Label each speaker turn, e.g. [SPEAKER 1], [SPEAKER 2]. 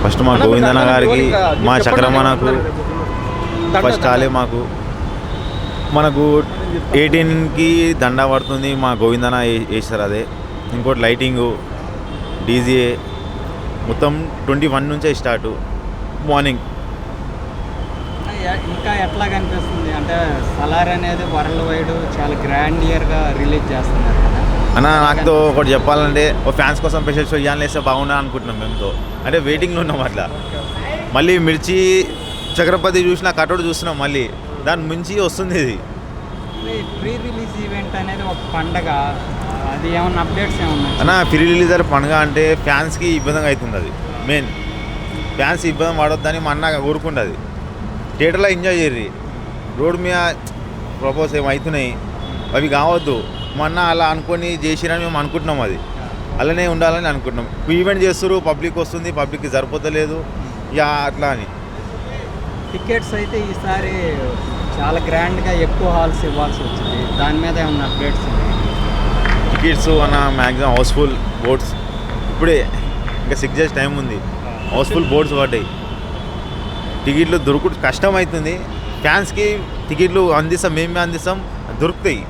[SPEAKER 1] First మా గోవిందన్న గారికి మా చక్రమణకు ఫస్ట్ ఆలే మనకు 18కి దండా పడుతుంది. మా గోవిందన్న వేస్తారు. అదే ఇంకోటి లైటింగు డీజే మొత్తం 21 నుంచే స్టార్ట్ మార్నింగ్.
[SPEAKER 2] ఇంకా ఎట్లా కనిపిస్తుంది అంటే సలార్ అనేది వరల్డ్ వైడ్ చాలా గ్రాండ్ ఇయర్గా రిలీజ్ చేస్తున్నారు కదా
[SPEAKER 1] అన్న. నాకుతో ఒకటి చెప్పాలంటే ఓ ఫ్యాన్స్ కోసం స్పెషల్ షో ఇవ్వాలని వేస్తే బాగుండా అనుకుంటున్నాం మేముతో. అంటే వెయిటింగ్లో ఉన్నాం అట్లా. మళ్ళీ మిర్చి చక్రపతి చూసిన కటౌట్ చూస్తున్నాం. మళ్ళీ దాని మించి వస్తుంది ఇది.
[SPEAKER 2] ప్రీ రిలీజ్ ఈవెంట్ అనేది ఒక పండగ, అది ఏమన్నా అప్డేట్స్ ఏమన్నా
[SPEAKER 1] అన్న? ప్రీ రిలీజర్ పండుగ అంటే ఫ్యాన్స్కి ఇబ్బందిగా అవుతుంది. అది మెయిన్ ఫ్యాన్స్ ఇబ్బంది పడొద్దని మా అన్న కోరుకుంటుంది. థియేటర్లో ఎంజాయ్ చేయర్రి, రోడ్ మీద ప్రపోజ్ ఏమవుతున్నాయి అవి కావద్దు. మా అన్న అలా అనుకొని చేసిరని మేము అనుకుంటున్నాం. అది అలానే ఉండాలని అనుకుంటున్నాం. ఈవెంట్ చేస్తారు, పబ్లిక్ వస్తుంది, పబ్లిక్కి సరిపోతలేదు ఇక అట్లా అని.
[SPEAKER 2] టికెట్స్ అయితే ఈసారి చాలా గ్రాండ్గా ఎక్కువ హాల్స్ ఇవ్వాల్సి వచ్చింది. దాని మీద ఏమన్నా అప్డేట్స్ ఉన్నాయి?
[SPEAKER 1] టికెట్స్ అన్న మ్యాక్సిమం హౌస్ఫుల్ బోర్డ్స్ ఇప్పుడే ఇంకా 6 days టైం ఉంది. హౌస్ఫుల్ బోర్డ్స్ పడ్డాయి. టికెట్లు దొరుకుడు కష్టం అవుతుంది. ఫ్యాన్స్కి టికెట్లు అందిస్తాం, మేమే అందిస్తాం, దొరుకుతాయి.